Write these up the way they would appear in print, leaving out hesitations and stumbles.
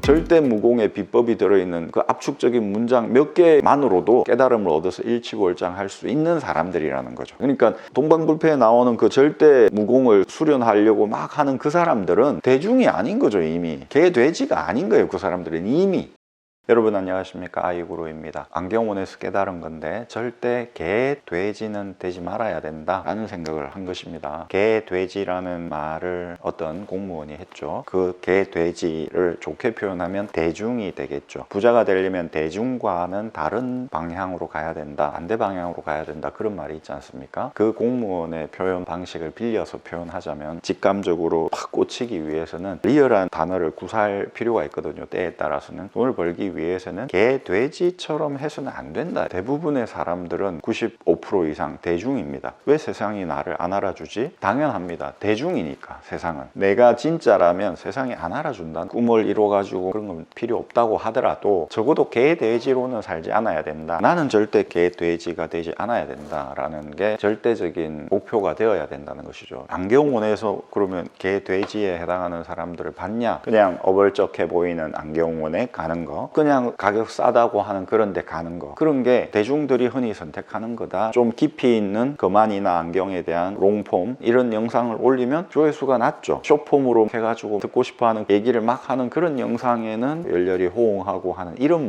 절대 무공의 비법이 들어있는 그 압축적인 문장 몇 개만으로도 깨달음을 얻어서 일취월장할 수 있는 사람들이라는 거죠. 그러니까 동방불패에 나오는 그 절대 무공을 수련하려고 막 하는 그 사람들은 대중이 아닌 거죠. 이미 개 돼지가 아닌 거예요. 그 사람들은 이미. 여러분 안녕하십니까, 아이구루입니다. 안경원에서 깨달은 건데 절대 개, 돼지는 되지 말아야 된다 라는 생각을 한 것입니다. 개, 돼지라는 말을 어떤 공무원이 했죠. 그 개, 돼지를 좋게 표현하면 대중이 되겠죠. 부자가 되려면 대중과는 다른 방향으로 가야 된다, 반대 방향으로 가야 된다, 그런 말이 있지 않습니까? 그 공무원의 표현 방식을 빌려서 표현하자면 직감적으로 팍 꽂히기 위해서는 리얼한 단어를 구사할 필요가 있거든요. 때에 따라서는 돈을 벌기 위해서는 개, 돼지처럼 해서는 안 된다. 대부분의 사람들은 95% 이상 대중입니다. 왜 세상이 나를 안 알아주지? 당연합니다. 대중이니까. 세상은 내가 진짜라면 세상이 안 알아준다. 꿈을 이뤄가지고 그런 건 필요 없다고 하더라도 적어도 개, 돼지로는 살지 않아야 된다. 나는 절대 개, 돼지가 되지 않아야 된다라는 게 절대적인 목표가 되어야 된다는 것이죠. 안경원에서 그러면 개, 돼지에 해당하는 사람들을 봤냐? 그냥 어벌쩍해 보이는 안경원에 가는 거, 그냥 가격 싸다고 하는 그런 데 가는 거, 그런 게 대중들이 흔히 선택하는 거다. 좀 깊이 있는 거만이나 안경에 대한 롱폼 이런 영상을 올리면 조회수가 낮죠. 숏폼으로 해가지고 듣고 싶어하는 얘기를 막 하는 그런 영상에는 열렬히 호응하고 하는 이런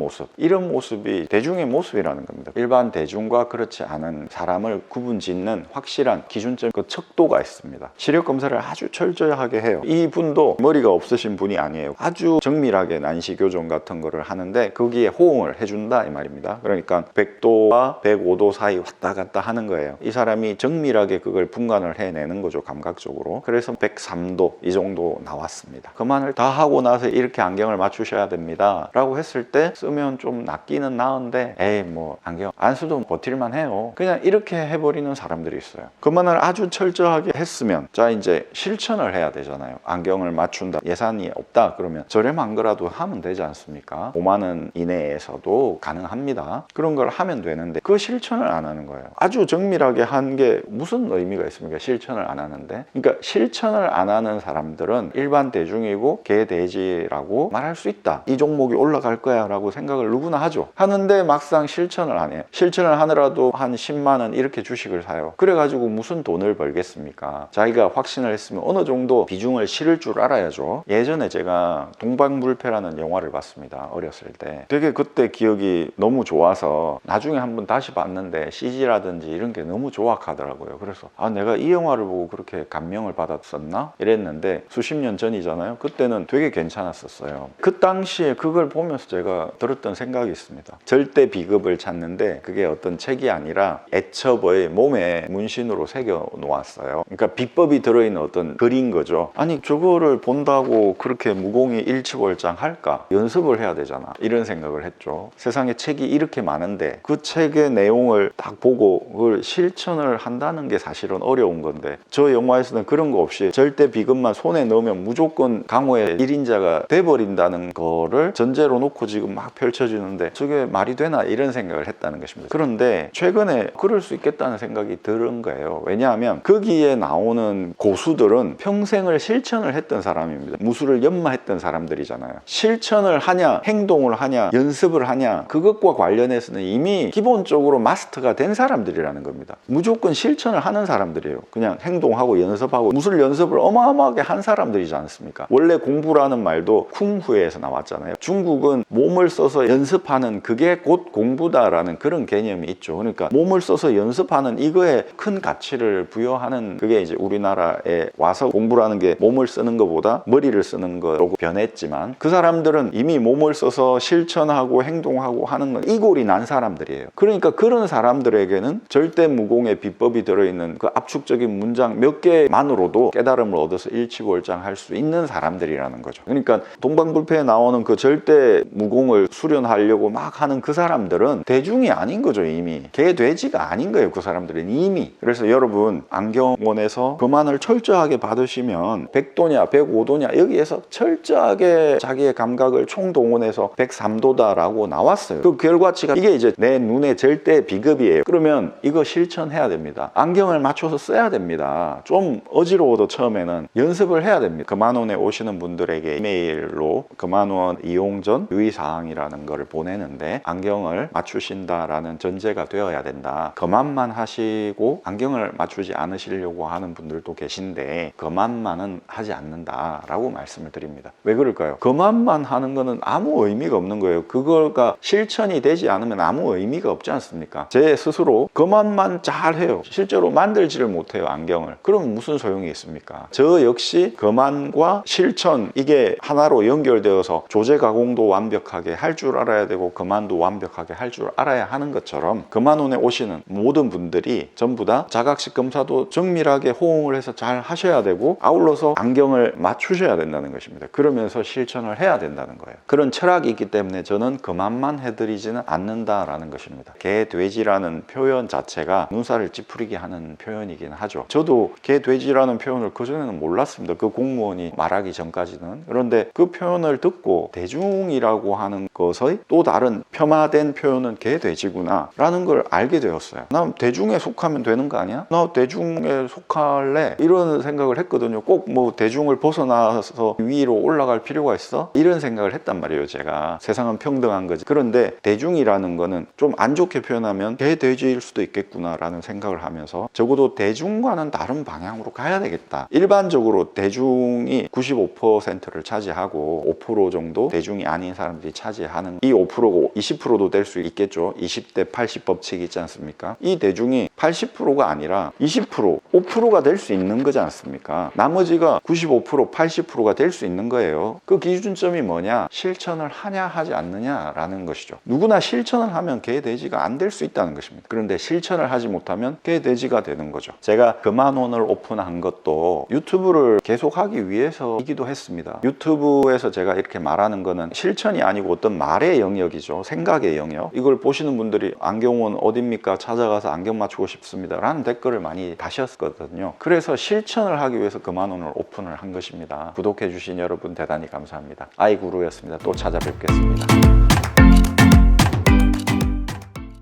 모습이 대중의 모습이라는 겁니다. 일반 대중과 그렇지 않은 사람을 구분짓는 확실한 기준점, 그 척도가 있습니다. 시력 검사를 아주 철저하게 해요. 이 분도 머리가 없으신 분이 아니에요. 아주 정밀하게 난시 교정 같은 거를 하는데 거기에 호응을 해준다 이 말입니다. 그러니까 100도와 105도 사이 왔다 갔다 하는 거예요. 이 사람이 정밀하게 그걸 분간을 해내는 거죠, 감각적으로. 그래서 103도 이 정도 나왔습니다. 그만을 다 하고 나서 이렇게 안경을 맞추셔야 됩니다 라고 했을 때 쓰면 좀 낫기는 나은데 에이 뭐 안경 안 써도 버틸만 해요. 그냥 이렇게 해버리는 사람들이 있어요. 그만을 아주 철저하게 했으면 자 이제 실천을 해야 되잖아요. 안경을 맞춘다, 예산이 없다 그러면 저렴한 거라도 하면 되지 않습니까? 5만 원 이내에서도 가능합니다. 그런 걸 하면 되는데 그 실천을 안 하는 거예요. 아주 정밀하게 한 게 무슨 의미가 있습니까? 실천을 안 하는데. 그러니까 실천을 안 하는 사람들은 일반 대중이고 개, 돼지라고 말할 수 있다. 이 종목이 올라갈 거야 라고 생각을 누구나 하죠. 하는데 막상 실천을 안 해요. 실천을 하느라도 한 10만 원 이렇게 주식을 사요. 그래가지고 무슨 돈을 벌겠습니까? 자기가 확신을 했으면 어느 정도 비중을 실을 줄 알아야죠. 예전에 제가 동방불패라는 영화를 봤습니다. 어렸을 때. 되게 그때 기억이 너무 좋아서 나중에 한번 다시 봤는데 CG라든지 이런 게 너무 조악하더라고요. 그래서 내가 이 영화를 보고 그렇게 감명을 받았었나? 이랬는데 수십 년 전이잖아요. 그때는 되게 괜찮았었어요. 그 당시에 그걸 보면서 제가 들었던 생각이 있습니다. 절대 비급을 찾는데 그게 어떤 책이 아니라 애첩의 몸에 문신으로 새겨 놓았어요. 그러니까 비법이 들어있는 어떤 글인 거죠. 아니 저거를 본다고 그렇게 무공이 일취월장할까? 연습을 해야 되잖아. 이런 생각을 했죠. 세상에 책이 이렇게 많은데 그 책의 내용을 딱 보고 그걸 실천을 한다는 게 사실은 어려운 건데 저 영화에서는 그런 거 없이 절대 비급만 손에 넣으면 무조건 강호의 1인자가 돼버린다는 거를 전제로 놓고 지금 막 펼쳐지는데 저게 말이 되나 이런 생각을 했다는 것입니다. 그런데 최근에 그럴 수 있겠다는 생각이 들은 거예요. 왜냐하면 거기에 나오는 고수들은 평생을 실천을 했던 사람입니다. 무술을 연마했던 사람들이잖아요. 실천을 하냐 행동을 하냐 연습을 하냐 그것과 관련해서는 이미 기본적으로 마스터가 된 사람들이라는 겁니다. 무조건 실천을 하는 사람들이에요. 그냥 행동하고 연습하고 무술 연습을 어마어마하게 한 사람들이지 않습니까? 원래 공부라는 말도 쿵후에서 나왔잖아요. 중국은 몸을 써서 연습하는 그게 곧 공부다라는 그런 개념이 있죠. 그러니까 몸을 써서 연습하는 이거에 큰 가치를 부여하는 그게 이제 우리나라에 와서 공부라는 게 몸을 쓰는 것보다 머리를 쓰는 거로 변했지만 그 사람들은 이미 몸을 써서 실천하고 행동하고 하는 건 이골이 난 사람들이에요. 그러니까 그런 사람들에게는 절대 무공의 비법이 들어있는 그 압축적인 문장 몇 개만으로도 깨달음을 얻어서 일취월장할 수 있는 사람들이라는 거죠. 그러니까 동방불패에 나오는 그 절대 무공을 수련하려고 막 하는 그 사람들은 대중이 아닌 거죠. 이미 개, 돼지가 아닌 거예요. 그 사람들은 이미. 그래서 여러분 안경원에서 그만을 철저하게 받으시면 100도냐 105도냐 여기에서 철저하게 자기의 감각을 총동원해서 103도다라고 나왔어요. 그 결과치가 이게 이제 내 눈에 절대 비급이에요. 그러면 이거 실천해야 됩니다. 안경을 맞춰서 써야 됩니다. 좀 어지러워도 처음에는 연습을 해야 됩니다. 금한원에 오시는 분들에게 이메일로 금한원 이용 전 유의사항이라는 거를 보내는데 안경을 맞추신다라는 전제가 되어야 된다. 금한만 하시고 안경을 맞추지 않으시려고 하는 분들도 계신데 금한만은 하지 않는다라고 말씀을 드립니다. 왜 그럴까요? 금한만 하는 거는 아무 의미가 없는 거예요. 그거가 실천이 되지 않으면 아무 의미가 없지 않습니까? 제 스스로 금한만 잘 해요. 실제로 만들지를 못해요, 안경을. 그럼 무슨 소용이 있습니까? 저 역시 금한과 실천, 이게 하나로 연결되어서 조제 가공도 완벽하게 할 줄 알아야 되고 금한도 완벽하게 할 줄 알아야 하는 것처럼 금한원에 오시는 모든 분들이 전부 다 자각식 검사도 정밀하게 호응을 해서 잘 하셔야 되고 아울러서 안경을 맞추셔야 된다는 것입니다. 그러면서 실천을 해야 된다는 거예요. 그런 철학이 있기 때문에 저는 금한만 해드리지는 않는다라는 것입니다. 개, 돼지라는 표현 자체가 눈살을 찌푸리게 하는 표현이긴 하죠. 저도 개, 돼지라는 표현을 그전에는 몰랐습니다. 그 공무원이 말하기 전까지는. 그런데 그 표현을 듣고 대중이라고 하는 것의 또 다른 폄하된 표현은 개, 돼지구나 라는 걸 알게 되었어요. 난 대중에 속하면 되는 거 아니야? 나 대중에 속할래? 이런 생각을 했거든요. 꼭 뭐 대중을 벗어나서 위로 올라갈 필요가 있어? 이런 생각을 했단 말이에요. 제가 세상은 평등한 거지. 그런데 대중이라는 거는 좀 안 좋게 표현하면 개, 돼지일 수도 있겠구나 라는 생각을 하면서 적어도 대중과는 다른 방향으로 가야 되겠다. 일반적으로 대중이 95%를 차지하고 5% 정도 대중이 아닌 사람들이 차지하는 이 5%가 20%도 될 수 있겠죠. 20대 80 법칙이 있지 않습니까? 이 대중이 80%가 아니라 20%, 5%가 될 수 있는 거지 않습니까? 나머지가 95%, 80%가 될 수 있는 거예요. 그 기준점이 뭐냐? 실천을 하냐 하지 않느냐라는 것이죠. 누구나 실천을 하면 개, 돼지가 안 될 수 있다는 것입니다. 그런데 실천을 하지 못하면 개, 돼지가 되는 거죠. 제가 금한원을 오픈한 것도 유튜브를 계속하기 위해서이기도 했습니다. 유튜브에서 제가 이렇게 말하는 거는 실천이 아니고 어떤 말의 영역이죠. 생각의 영역. 이걸 보시는 분들이 안경원 어딥니까? 찾아가서 안경 맞추고 싶습니다 라는 댓글을 많이 다셨거든요. 그래서 실천을 하기 위해서 금한원을 오픈을 한 것입니다. 구독해 주신 여러분 대단히 감사합니다. 아이구루였습니다. 또 찾아뵙겠습니다.